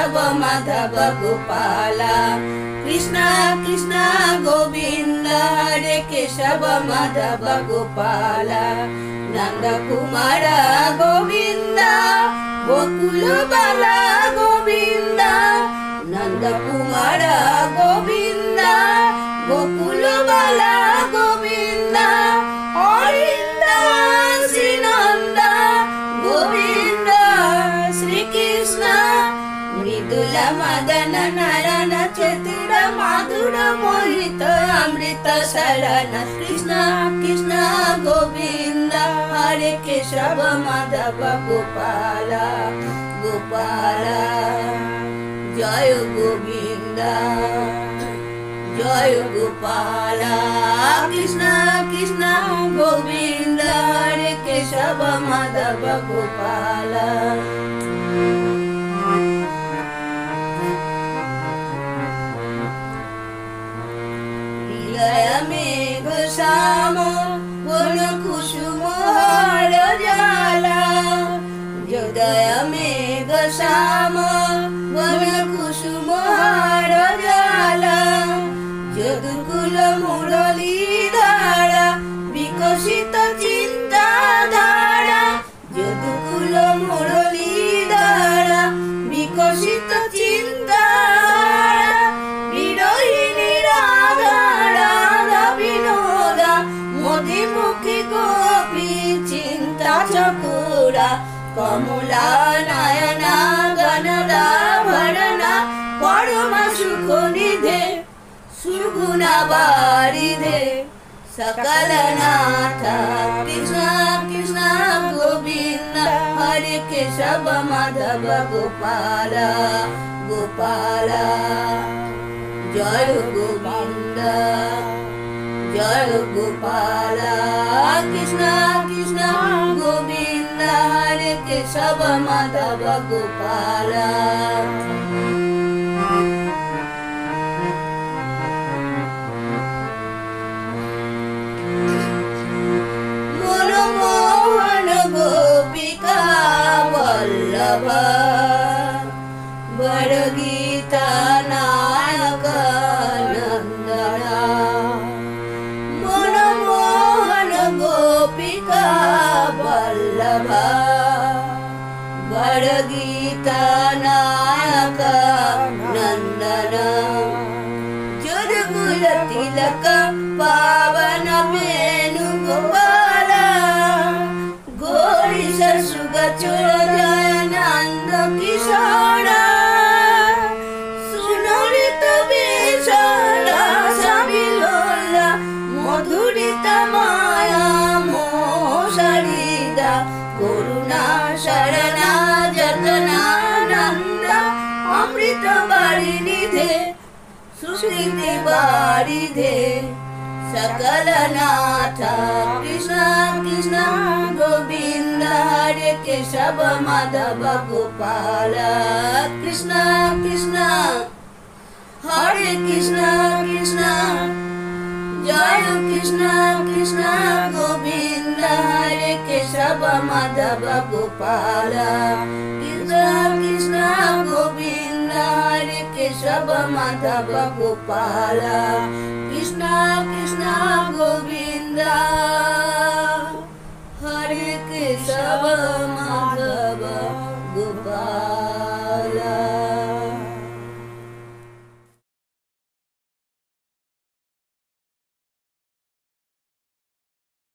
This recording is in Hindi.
केशव माधव गोपाल कृष्ण कृष्ण गोविंद हरे केशव माधव गोपाल नंद कुमार गोविंद गोकुल बाला गोविंद नंद कुमार गोविंद गोकुल बाला गोविंद अरिंद श्री नंद गोविंद श्री कृष्ण मृदुल मदन नारायण चतुर माधुर मोहित अमृत शरण कृष्ण कृष्ण गोविंद हरे केशव माधव गोपाल गोपाल जय गोविंद जय गोपाल कृष्ण कृष्ण गोविंद हरे केशव माधव गोपाल मेघ श्याम वन कुसुम हर जाला हृदय मेघ श्याम वन कुसुम हर जाला यदुकुल मुरली धारा विकसित चिंता धारा यदुकुल मुरली धारा विकसित चिंता मुखी गोपी चिंता चकोरा कमला नयना गणना भरणा परम सुख निधे सुगुणा बारिधे सकल नाथ कृष्ण कृष्ण गोविंद हरे केशव माधव गोपाल गोपाल जय गोविंद जय गोपाल कृष्ण कृष्ण गोविंद हरे केशव माधव गोपाल मनमोहन गोपिका वल्लभ वर गीता नायक नंदना गोपिका वल्लभ वर गीता नायक नंदन जुर्गुल तिलक पावन वेणुगोपाल गौरी सुग चोर जय नंद किशोर सुनरित विशाल सबिलोला मधुरित माया करुणा शरणा जतनानंद अमृत बारी निधे सुकृति बारिधे सकल नाथ कृष्ण कृष्ण गोविंद हरे केशव माधव गोपाल कृष्ण कृष्ण हरे कृष्ण कृष्ण जय कृष्ण कृष्ण गोविंद हरे केशव माधव गोपाल कृष्ण कृष्ण गोविंद हरे केशव माधव गोपाल कृष्ण कृष्ण गोविंद